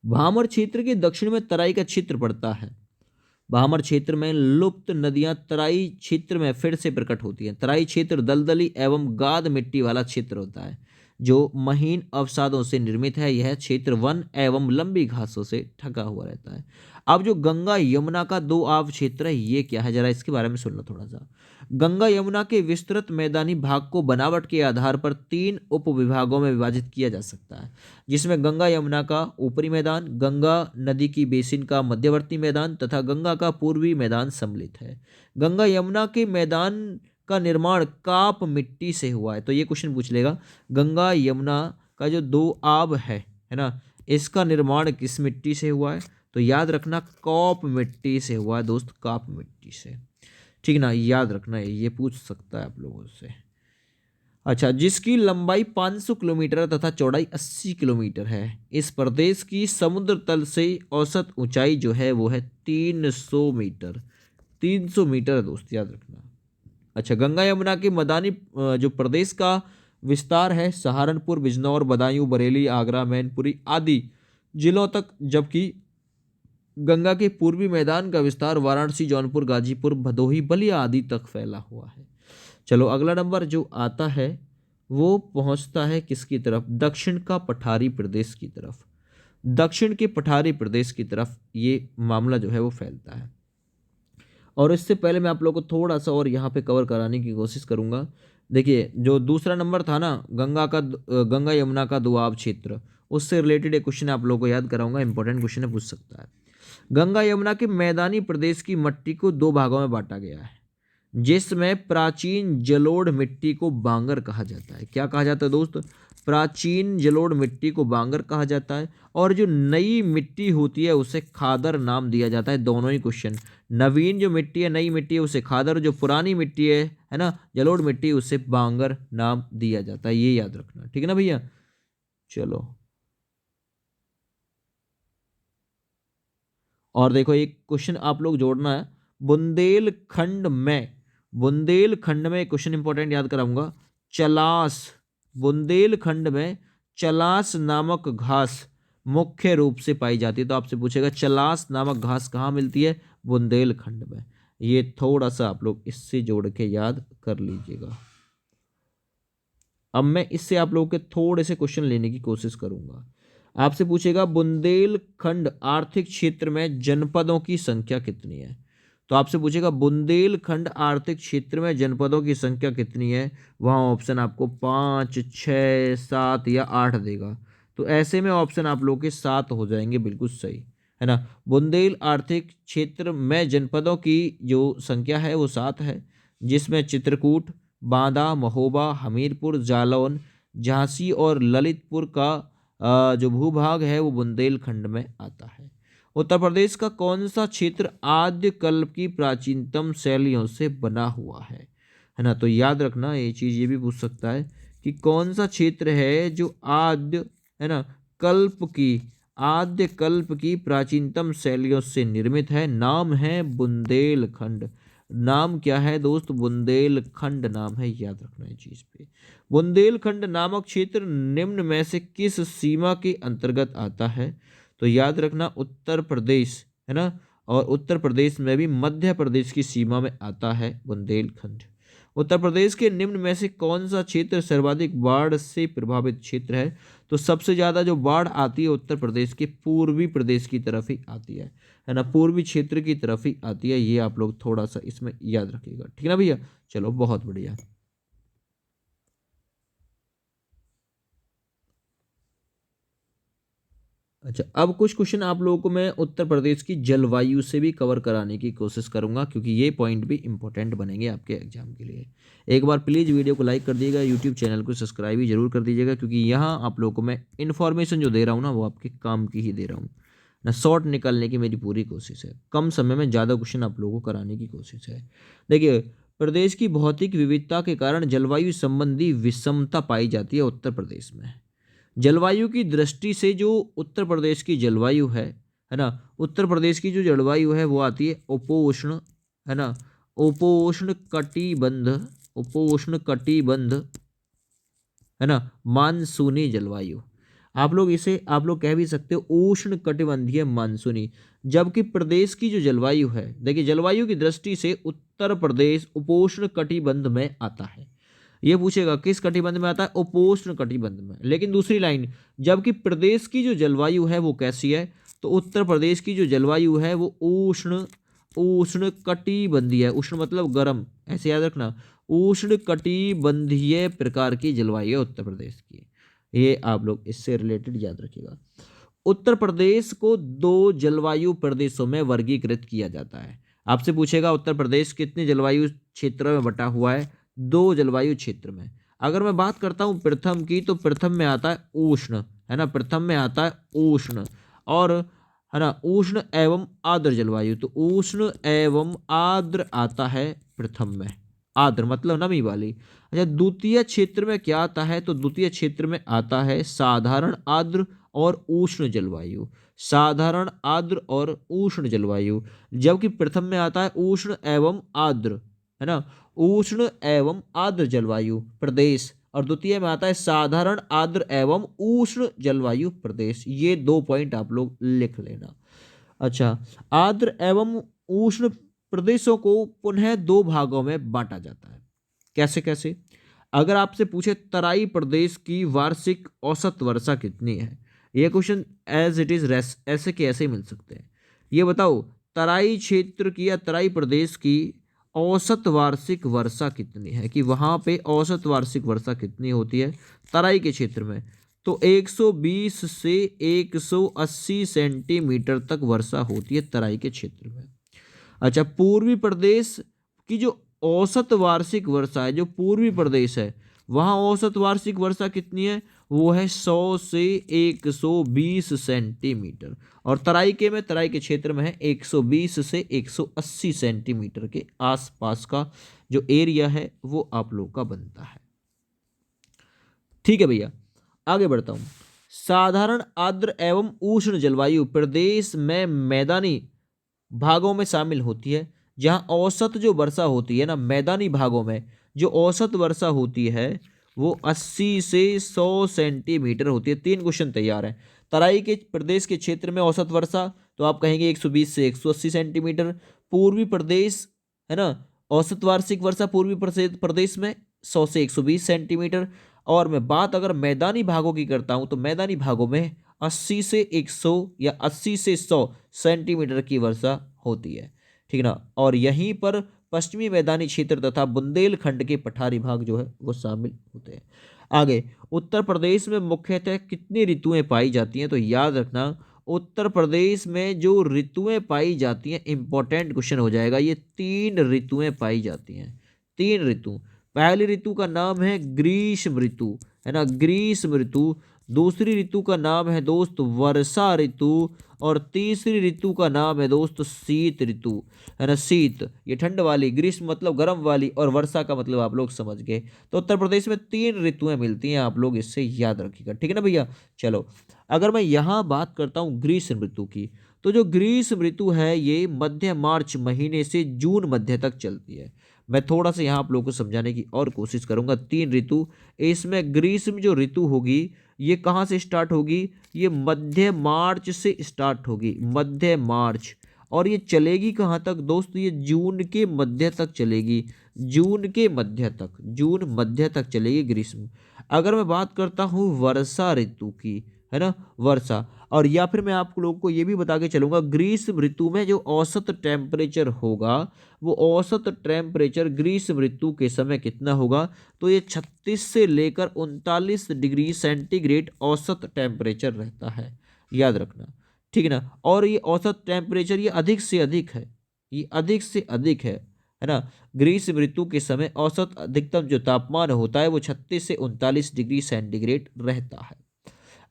भामर क्षेत्र के दक्षिण में तराई का क्षेत्र पड़ता है। भामर क्षेत्र में लुप्त नदियां तराई क्षेत्र में फिर से प्रकट होती हैं। तराई क्षेत्र दलदली एवं गाद मिट्टी वाला क्षेत्र होता है जो महीन अवसादों से निर्मित है। यह क्षेत्र वन एवं लंबी घासों से ढका हुआ रहता है। अब जो गंगा यमुना का दो आव क्षेत्र है ये क्या है, जरा इसके बारे में सुन लो थोड़ा सा। गंगा यमुना के विस्तृत मैदानी भाग को बनावट के आधार पर 3 उप विभागों में विभाजित किया जा सकता है, जिसमें गंगा यमुना का ऊपरी मैदान, गंगा नदी की बेसिन का मध्यवर्ती मैदान तथा गंगा का पूर्वी मैदान सम्मिलित है। गंगा यमुना के मैदान का निर्माण काप मिट्टी से हुआ है। तो ये क्वेश्चन पूछ लेगा, गंगा यमुना का जो दो आब है ना, इसका निर्माण किस मिट्टी से हुआ है, तो याद रखना कॉप मिट्टी से हुआ है दोस्त, काप मिट्टी से, ठीक ना, याद रखना है, ये पूछ सकता है आप लोगों से। अच्छा, जिसकी लंबाई 500 किलोमीटर तथा चौड़ाई 80 किलोमीटर है। इस प्रदेश की समुद्र तल से औसत ऊंचाई जो है वो है 300 मीटर, 300 मीटर है दोस्त, याद रखना। अच्छा, गंगा यमुना के मैदानी जो प्रदेश का विस्तार है सहारनपुर, बिजनौर, बदायूं, बरेली, आगरा, मैनपुरी आदि जिलों तक, जबकि गंगा के पूर्वी मैदान का विस्तार वाराणसी, जौनपुर, गाजीपुर, भदोही, बलिया आदि तक फैला हुआ है। चलो अगला नंबर जो आता है वो पहुंचता है किसकी तरफ, दक्षिण का पठारी प्रदेश की तरफ। दक्षिण के पठारी प्रदेश की तरफ ये मामला जो है वो फैलता है। और इससे पहले मैं आप लोगों को थोड़ा सा और यहाँ पे कवर कराने की कोशिश करूँगा। देखिए, जो दूसरा नंबर था ना गंगा यमुना का दोआब क्षेत्र, उससे रिलेटेड एक क्वेश्चन आप लोगों को याद कराऊंगा, इंपॉर्टेंट क्वेश्चन है, पूछ सकता है। गंगा यमुना के मैदानी प्रदेश की मिट्टी को 2 भागों में बांटा गया है, जिसमें प्राचीन जलोढ़ मिट्टी को बांगर कहा जाता है। क्या कहा जाता है दोस्त, प्राचीन जलोढ़ मिट्टी को बांगर कहा जाता है, और जो नई मिट्टी होती है उसे खादर नाम दिया जाता है। दोनों ही क्वेश्चन, नवीन जो मिट्टी है, नई मिट्टी है, उसे खादर, जो पुरानी मिट्टी है ना, जलोढ़ मिट्टी, उसे बांगर नाम दिया जाता है, ये याद रखना, ठीक है ना भैया। चलो, और देखो एक क्वेश्चन आप लोग जोड़ना है, बुंदेलखंड में क्वेश्चन इंपॉर्टेंट याद कराऊंगा, चलास, बुंदेलखंड में चलास नामक घास मुख्य रूप से पाई जाती है। तो आपसे पूछेगा चलास नामक घास कहाँ मिलती है, बुंदेलखंड में। ये थोड़ा सा आप लोग इससे जोड़ के याद कर लीजिएगा। अब मैं इससे आप लोगों के थोड़े से क्वेश्चन लेने की कोशिश करूंगा। आपसे पूछेगा बुंदेलखंड आर्थिक क्षेत्र में जनपदों की संख्या कितनी है, तो आपसे पूछेगा बुंदेलखंड आर्थिक क्षेत्र में जनपदों की संख्या कितनी है, वहाँ ऑप्शन आपको 5, 6, 7 या 8 देगा। तो ऐसे में ऑप्शन आप लोग के 7 हो जाएंगे, बिल्कुल सही है ना। बुंदेल आर्थिक क्षेत्र में जनपदों की जो संख्या है वो 7 है, जिसमें चित्रकूट, बांदा, महोबा, हमीरपुर, जालौन, झांसी और ललितपुर का जो भूभाग है वो बुंदेलखंड में आता है। उत्तर प्रदेश का कौन सा क्षेत्र आद्य कल्प की प्राचीनतम शैलियों से बना हुआ है ना। तो याद रखना ये चीज, ये भी पूछ सकता है कि कौन सा क्षेत्र है जो आद्य, है ना, कल्प की, आद्य कल्प की प्राचीनतम शैलियों से निर्मित है। नाम है बुंदेलखंड। नाम क्या है दोस्त, बुंदेलखंड नाम है, याद रखना ये चीज पे। बुंदेलखंड नामक क्षेत्र निम्न में से किस सीमा के अंतर्गत आता है। तो याद रखना उत्तर प्रदेश, है ना, और उत्तर प्रदेश में भी मध्य प्रदेश की सीमा में आता है बुंदेलखंड। उत्तर प्रदेश के निम्न में से कौन सा क्षेत्र सर्वाधिक बाढ़ से प्रभावित क्षेत्र है। तो सबसे ज्यादा जो बाढ़ आती है उत्तर प्रदेश के पूर्वी प्रदेश की तरफ ही आती है ना, पूर्वी क्षेत्र की तरफ ही आती है। ये आप लोग थोड़ा सा इसमें याद रखिएगा, ठीक है ना भैया। चलो बहुत बढ़िया। अच्छा, अब कुछ क्वेश्चन आप लोगों को मैं उत्तर प्रदेश की जलवायु से भी कवर कराने की कोशिश करूंगा, क्योंकि ये पॉइंट भी इंपॉर्टेंट बनेंगे आपके एग्जाम के लिए। एक बार प्लीज़ वीडियो को लाइक कर दीजिएगा, यूट्यूब चैनल को सब्सक्राइब भी जरूर कर दीजिएगा, क्योंकि यहाँ आप लोगों को मैं इन्फॉर्मेशन जो दे रहा हूँ ना वो आपके काम की ही दे रहा हूँ ना। शॉर्ट निकालने की मेरी पूरी कोशिश है, कम समय में ज़्यादा क्वेश्चन आप लोगों को कराने की कोशिश है। देखिए, प्रदेश की भौतिक विविधता के कारण जलवायु संबंधी विषमता पाई जाती है उत्तर प्रदेश में। जलवायु की दृष्टि से जो उत्तर प्रदेश की जलवायु है ना, उत्तर प्रदेश की जो जलवायु है वो आती है उपोष्ण, है ना, उपोष्ण कटिबंध, उपोष्ण कटिबंध, है ना, मानसूनी जलवायु। आप लोग इसे आप लोग कह भी सकते हो उष्ण कटिबंधीय मानसूनी। जबकि प्रदेश की जो जलवायु है, देखिए जलवायु की दृष्टि से उत्तर प्रदेश उपोष्ण कटिबंध में आता है। ये पूछेगा किस कटिबंध में आता है, उपोष्ण कटिबंध में। लेकिन दूसरी लाइन, जबकि प्रदेश की जो जलवायु है वो कैसी है, तो उत्तर प्रदेश की जो जलवायु है वो उष्ण, उष्ण कटिबंधीय है। उष्ण मतलब गर्म, ऐसे याद रखना, उष्ण कटिबंधीय प्रकार की जलवायु है उत्तर प्रदेश की। ये आप लोग इससे रिलेटेड याद रखिएगा। उत्तर प्रदेश को दो जलवायु प्रदेशों में वर्गीकृत किया जाता है। आपसे पूछेगा उत्तर प्रदेश कितने जलवायु क्षेत्रों में बटा हुआ है, दो जलवायु क्षेत्र में। अगर मैं बात करता हूं प्रथम की, तो प्रथम में आता है उष्ण, है ना, प्रथम में आता है उष्ण, और है ना उष्ण एवं आर्द्र जलवायु। तो उष्ण एवं आर्द्र आता है प्रथम में, आर्द्र मतलब नमी वाली। अच्छा, द्वितीय क्षेत्र में क्या आता है, तो द्वितीय क्षेत्र में आता है साधारण आर्द्र और उष्ण जलवायु, साधारण आर्द्र और उष्ण जलवायु। जबकि प्रथम में आता है उष्ण एवं आर्द्र, है ना, उष्ण एवं आर्द्र जलवायु प्रदेश, और द्वितीय में आता है साधारण आर्द्र एवं उष्ण जलवायु प्रदेश। ये दो पॉइंट आप लोग लिख लेना। अच्छा, आर्द्र एवं उष्ण प्रदेशों को पुनः दो भागों में बांटा जाता है। कैसे कैसे, अगर आपसे पूछे तराई प्रदेश की वार्षिक औसत वर्षा कितनी है, ये क्वेश्चन एज इट इज ऐसे के ऐसे ही मिल सकते हैं। ये बताओ तराई क्षेत्र की या तराई प्रदेश की औसत वार्षिक वर्षा कितनी है, कि वहां पे औसत वार्षिक वर्षा कितनी होती है तराई के क्षेत्र में। तो 120 से 180 सेंटीमीटर तक वर्षा होती है तराई के क्षेत्र में। अच्छा, पूर्वी प्रदेश की जो औसत वार्षिक वर्षा है, जो पूर्वी प्रदेश है वहाँ औसत वार्षिक वर्षा कितनी है, वो है 100 से 120 सेंटीमीटर। और तराई के क्षेत्र में है 120 से 180 सेंटीमीटर के आसपास का जो एरिया है वो आप लोग का बनता है। ठीक है भैया, आगे बढ़ता हूँ। साधारण आर्द्र एवं उष्ण जलवायु प्रदेश में मैदानी भागों में शामिल होती है, जहां औसत जो वर्षा होती है ना, मैदानी भागों में जो औसत वर्षा होती है वो 80 से 100 सेंटीमीटर होती है। तीन क्वेश्चन तैयार हैं। तराई के प्रदेश के क्षेत्र में औसत वर्षा तो आप कहेंगे 120 से 180 सेंटीमीटर। पूर्वी प्रदेश, है ना, औसत वार्षिक वर्षा पूर्वी प्रदेश में 100 से 120 सेंटीमीटर। और मैं बात अगर मैदानी भागों की करता हूं तो मैदानी भागों में 80 से 100 या 80 से 100 सेंटीमीटर की वर्षा होती है। ठीक ना। और यहीं पर पश्चिमी मैदानी क्षेत्र तथा बुंदेलखंड के पठारी भाग जो है वो शामिल होते हैं। आगे, उत्तर प्रदेश में मुख्यतः कितनी ऋतुएं पाई जाती हैं? तो याद रखना, उत्तर प्रदेश में जो ऋतुएं पाई जाती हैं, इंपॉर्टेंट क्वेश्चन हो जाएगा, ये 3 ऋतुएं पाई जाती हैं। 3 ऋतु। पहली ऋतु का नाम है ग्रीष्म ऋतु, है ना, ग्रीष्म ऋतु। दूसरी ऋतु का नाम है दोस्त वर्षा ऋतु। और तीसरी ऋतु का नाम है दोस्त शीत ऋतु, है ना, शीत ये ठंड वाली, ग्रीष्म मतलब गर्म वाली, और वर्षा का मतलब आप लोग समझ गए। तो उत्तर प्रदेश में 3 ऋतुएं मिलती हैं, आप लोग इससे याद रखिएगा, ठीक है ना भैया। चलो, अगर मैं यहाँ बात करता हूँ ग्रीष्म ऋतु की, तो जो ग्रीष्म ऋतु है ये मध्य मार्च महीने से जून मध्य तक चलती है। मैं थोड़ा सा यहाँ आप लोगों को समझाने की और कोशिश करूंगा। 3 ऋतु, इसमें ग्रीष्म जो ऋतु होगी ये कहाँ से स्टार्ट होगी? ये मध्य मार्च से स्टार्ट होगी, मध्य मार्च। और ये चलेगी कहाँ तक दोस्त? ये जून के मध्य तक चलेगी, जून के मध्य तक, जून मध्य तक चलेगी ग्रीष्म। अगर मैं बात करता हूँ वर्षा ऋतु की, है ना, वर्षा, और या फिर मैं आप लोगों को ये भी बता के चलूंगा, ग्रीष्म ऋतु में जो औसत टेम्परेचर होगा, वो औसत टेम्परेचर ग्रीष्म ऋतु के समय कितना होगा? तो ये 36 से लेकर 39 डिग्री सेंटीग्रेड औसत टेम्परेचर रहता है, याद रखना, ठीक है ना। और ये औसत टेम्परेचर ये अधिक से अधिक है, ये अधिक से अधिक है ना। ग्रीष्म ऋतु के समय औसत अधिकतम जो तापमान होता है वो 36 से 39 डिग्री सेंटीग्रेड रहता है।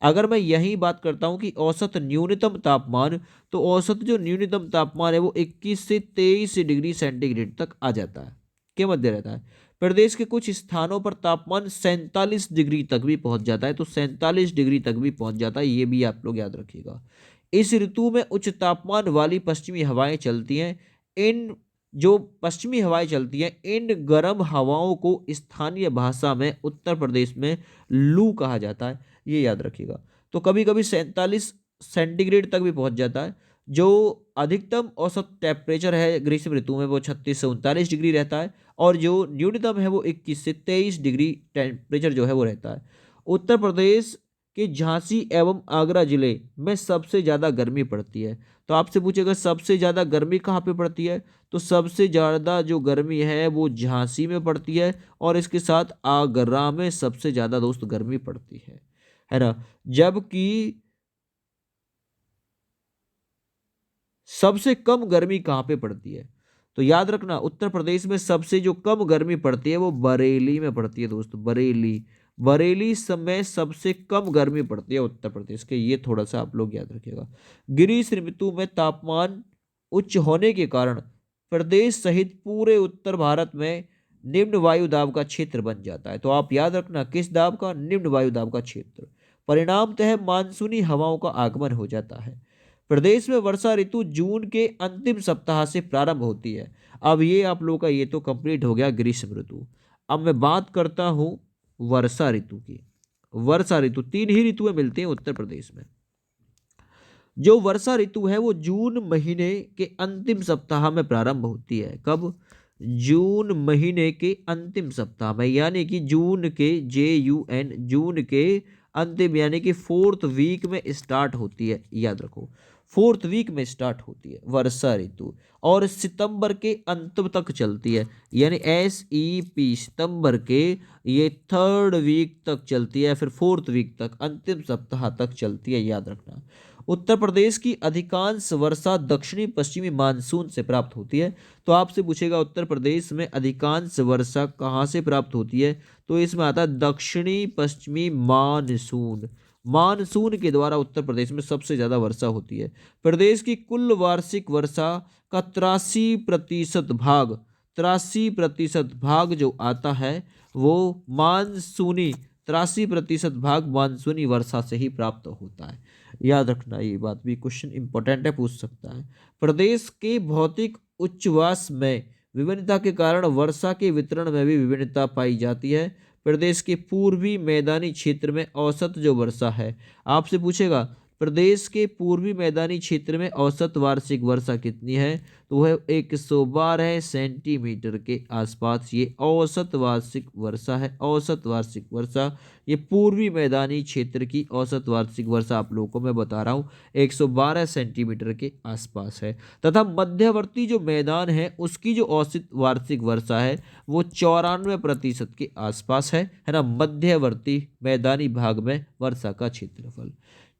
अगर मैं यही बात करता हूं कि औसत न्यूनतम तापमान, तो औसत जो न्यूनतम तापमान है वो 21 से 23 डिग्री सेंटीग्रेड तक आ जाता है, के मध्य रहता है। प्रदेश के कुछ स्थानों पर तापमान 47 डिग्री तक भी पहुंच जाता है, तो 47 डिग्री तक भी पहुंच जाता है, ये भी आप लोग याद रखिएगा। इस ऋतु में उच्च तापमान वाली पश्चिमी हवाएं चलती हैं। इन जो पश्चिमी हवाएं चलती हैं, इन गर्म हवाओं को स्थानीय भाषा में उत्तर प्रदेश में लू कहा जाता है, ये याद रखिएगा। तो कभी कभी 47 सेंटीग्रेड तक भी पहुंच जाता है। जो अधिकतम औसत टेम्परेचर है ग्रीष्म ऋतु में वो 36 से 39 डिग्री रहता है, और जो न्यूनतम है वो 21 से 23 डिग्री टेम्परेचर जो है वो रहता है। उत्तर प्रदेश के झांसी एवं आगरा जिले में सबसे ज़्यादा गर्मी पड़ती है। तो आपसे पूछेगा सबसे ज़्यादा गर्मी कहाँ पे पड़ती है? तो सबसे ज़्यादा जो गर्मी है वो झांसी में पड़ती है, और इसके साथ आगरा में सबसे ज़्यादा दोस्त गर्मी पड़ती है ना। जबकि सबसे कम गर्मी कहाँ पे पड़ती है? तो याद रखना, उत्तर प्रदेश में सबसे जो कम गर्मी पड़ती है वो बरेली में पड़ती है दोस्त, बरेली, बरेली में सबसे कम गर्मी पड़ती है उत्तर प्रदेश के, ये थोड़ा सा आप लोग याद रखिएगा। ग्रीष्म ऋतु में तापमान उच्च होने के कारण प्रदेश सहित पूरे उत्तर भारत में निम्न वायु दाब का क्षेत्र बन जाता है। तो आप याद रखना, किस दाब का? निम्न वायु दाब का क्षेत्र। परिणामतः मानसूनी हवाओं का आगमन हो जाता है। प्रदेश में वर्षा ऋतु जून के अंतिम सप्ताह से प्रारंभ होती है। अब ये आप लोगों का ये तो कंप्लीट हो गया ग्रीष्म ऋतु। अब मैं बात करता हूँ वर्षा ऋतु की। वर्षा ऋतु 3 ही ऋतुएं मिलती हैं उत्तर प्रदेश में। जो वर्षा ऋतु है वो जून महीने के अंतिम सप्ताह में प्रारंभ होती है। कब? जून महीने के अंतिम सप्ताह में, यानी कि जून के JUN, जून के अंतिम यानी कि 4th वीक में स्टार्ट होती है, याद रखो, 4th वीक में स्टार्ट होती है वर्षा ऋतु, और सितंबर के अंत तक चलती है, यानी SEP सितंबर के ये 3rd वीक तक चलती है, फिर 4th वीक तक, अंतिम सप्ताह तक चलती है, याद रखना। उत्तर प्रदेश की अधिकांश वर्षा दक्षिणी पश्चिमी मानसून से प्राप्त होती है। तो आपसे पूछेगा उत्तर प्रदेश में अधिकांश वर्षा कहाँ से प्राप्त होती है? तो इसमें आता है दक्षिणी पश्चिमी मानसून, मानसून के द्वारा उत्तर प्रदेश में सबसे ज़्यादा वर्षा होती है। प्रदेश की कुल वार्षिक वर्षा का 83% भाग, 83% भाग जो आता है वो मानसूनी, 83% भाग मानसूनी वर्षा से ही प्राप्त होता है, याद रखना। ये बात भी क्वेश्चन इंपॉर्टेंट है, पूछ सकता है। प्रदेश के भौतिक उच्छ्वास में विभिन्नता के कारण वर्षा के वितरण में भी विभिन्नता पाई जाती है। प्रदेश के पूर्वी मैदानी क्षेत्र में औसत जो वर्षा है, आपसे पूछेगा प्रदेश के पूर्वी मैदानी क्षेत्र में औसत वार्षिक वर्षा कितनी है? तो वह 112 सेंटीमीटर के आसपास ये औसत वार्षिक वर्षा है। औसत वार्षिक वर्षा, ये पूर्वी मैदानी क्षेत्र की औसत वार्षिक वर्षा आप लोगों को मैं बता रहा हूँ 112 सेंटीमीटर के आसपास है। तथा मध्यवर्ती जो मैदान है उसकी जो औसत वार्षिक वर्षा है वो 94% के आसपास है ना। मध्यवर्ती मैदानी भाग में वर्षा का क्षेत्रफल।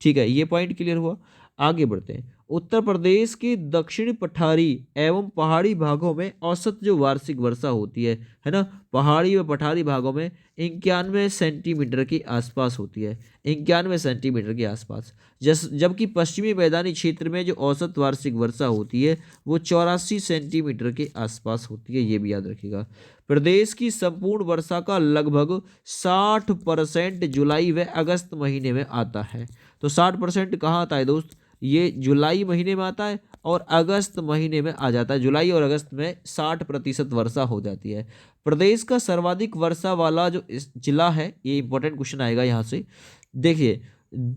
ठीक है, ये पॉइंट क्लियर हुआ। आगे बढ़ते हैं। उत्तर प्रदेश के दक्षिण पठारी एवं पहाड़ी भागों में औसत जो वार्षिक वर्षा होती है ना, पहाड़ी व पठारी भागों में 91 सेंटीमीटर के आसपास होती है। 91 सेंटीमीटर के आसपास। जबकि पश्चिमी मैदानी क्षेत्र में जो औसत वार्षिक वर्षा होती है वो 84 सेंटीमीटर के आसपास होती है। ये भी याद रखिएगा। प्रदेश की संपूर्ण वर्षा का लगभग 60% जुलाई व अगस्त महीने में आता है। तो 60% कहाँ आता है दोस्त? ये जुलाई महीने में आता है और अगस्त महीने में आ जाता है। जुलाई और अगस्त में 60% वर्षा हो जाती है। प्रदेश का सर्वाधिक वर्षा वाला जो जिला है, ये इंपॉर्टेंट क्वेश्चन आएगा यहाँ से। देखिए,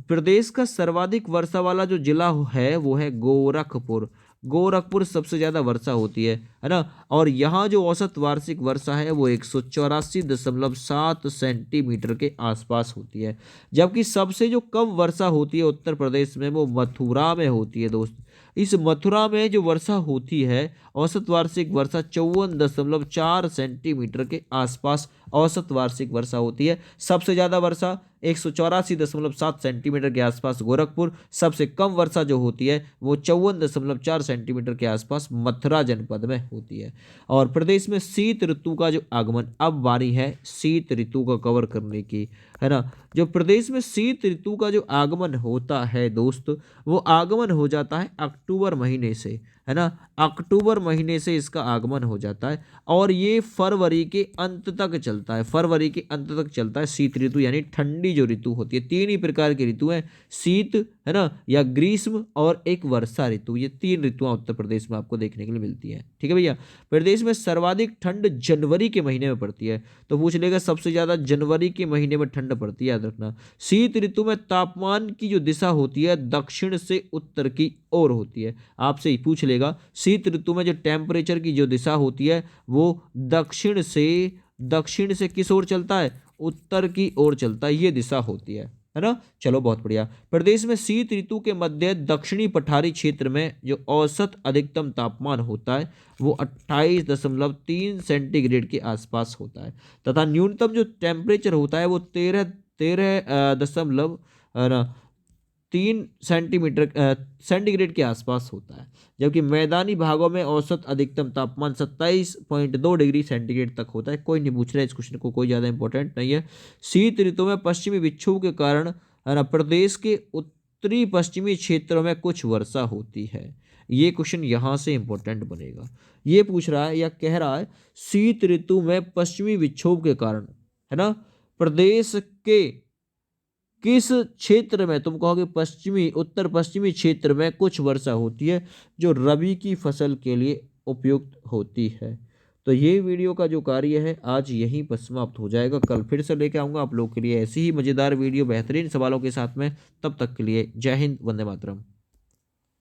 प्रदेश का सर्वाधिक वर्षा वाला जो जिला है वो है गोरखपुर। गोरखपुर सबसे ज़्यादा वर्षा होती है ना। और यहाँ जो औसत वार्षिक वर्षा है वो 184.7 सेंटीमीटर के आसपास होती है। जबकि सबसे जो कम वर्षा होती है उत्तर प्रदेश में वो मथुरा में होती है दोस्त। इस मथुरा में जो वर्षा होती है औसत वार्षिक वर्षा 54.4 सेंटीमीटर के आसपास औसत वार्षिक वर्षा होती है। सबसे ज़्यादा वर्षा 184.7 सेंटीमीटर के आसपास गोरखपुर, सबसे कम वर्षा जो होती है वो 54.4 सेंटीमीटर के आसपास मथुरा जनपद में होती है। और प्रदेश में शीत ऋतु का जो आगमन, अब बारी है शीत ऋतु को कवर करने की, है ना। जो प्रदेश में शीत ऋतु का जो आगमन होता है दोस्त, वो आगमन हो जाता है अक्टूबर महीने से, है ना। अक्टूबर महीने से इसका आगमन हो जाता है और ये फरवरी के अंत तक चलता है। फरवरी के अंत तक चलता है शीत ऋतु, यानी ठंडी जो ऋतु होती है। तीन ही प्रकार की ऋतु है, शीत, है ना, या ग्रीष्म और एक वर्षा ऋतु। ये तीन ऋतुआं उत्तर प्रदेश में आपको देखने के लिए मिलती है। ठीक है भैया। प्रदेश में सर्वाधिक ठंड जनवरी के महीने में पड़ती है। तो पूछ लेगा सबसे ज्यादा जनवरी के महीने में ठंड पड़ती है, याद रखना। शीत ऋतु में तापमान की जो दिशा होती है दक्षिण से उत्तर की ओर होती है। आपसे पूछ लेगा शीत ऋतु में जो टेम्परेचर की जो दिशा होती है वो दक्षिण से किस ओर चलता है? उत्तर की ओर चलता है, ये दिशा होती है ना। चलो बहुत बढ़िया। प्रदेश में शीत ऋतु के मध्य दक्षिणी पठारी क्षेत्र में जो औसत अधिकतम तापमान होता है वो 28.3 सेंटीग्रेड के आसपास होता है तथा न्यूनतम जो टेम्परेचर होता है वो 13.3 सेंटीग्रेड के आसपास होता है। जबकि मैदानी भागों में औसत अधिकतम तापमान 27.2 डिग्री सेंटीग्रेड तक होता है। कोई नहीं पूछ रहा है इस क्वेश्चन को, कोई ज़्यादा इंपॉर्टेंट नहीं है। शीत ऋतु में पश्चिमी विक्षोभ के कारण, है ना, प्रदेश के उत्तरी पश्चिमी क्षेत्रों में कुछ वर्षा होती है। ये क्वेश्चन यहाँ से इंपॉर्टेंट बनेगा। ये पूछ रहा है या कह रहा है शीत ऋतु में पश्चिमी विक्षोभ के कारण, है ना, प्रदेश के किस क्षेत्र में, तुम कहोगे पश्चिमी, उत्तर पश्चिमी क्षेत्र में कुछ वर्षा होती है जो रबी की फसल के लिए उपयुक्त होती है। तो ये वीडियो का जो कार्य है आज यहीं पर समाप्त हो जाएगा। कल फिर से लेके आऊँगा आप लोग के लिए ऐसी ही मज़ेदार वीडियो बेहतरीन सवालों के साथ में। तब तक के लिए जय हिंद, वंदे मातरम।